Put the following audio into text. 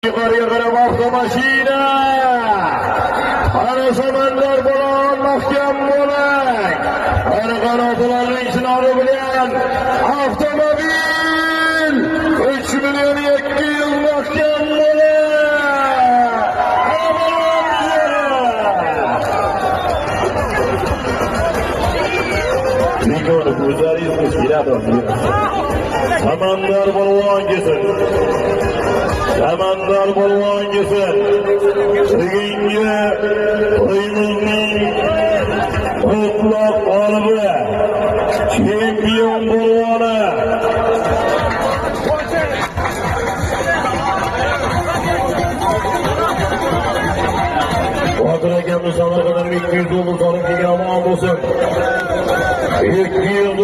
Yukarıya kadar avtomashina. Ana Samandar Bolon mahkam bo'lak. Ana qanoatlarning sinori bilan avtomobil 3 million 200 mahkam bo'lak. Nikoni o'zlaringiz keladi. Samandar Bolon kelsin. Samandar Bolon kelsin. Bugungi o'yinning mutlaq g'olibi, chempion bo'lgani Botir akamiz Samarqanddan 200 dollar solib kelgan omon bo'lsin. 200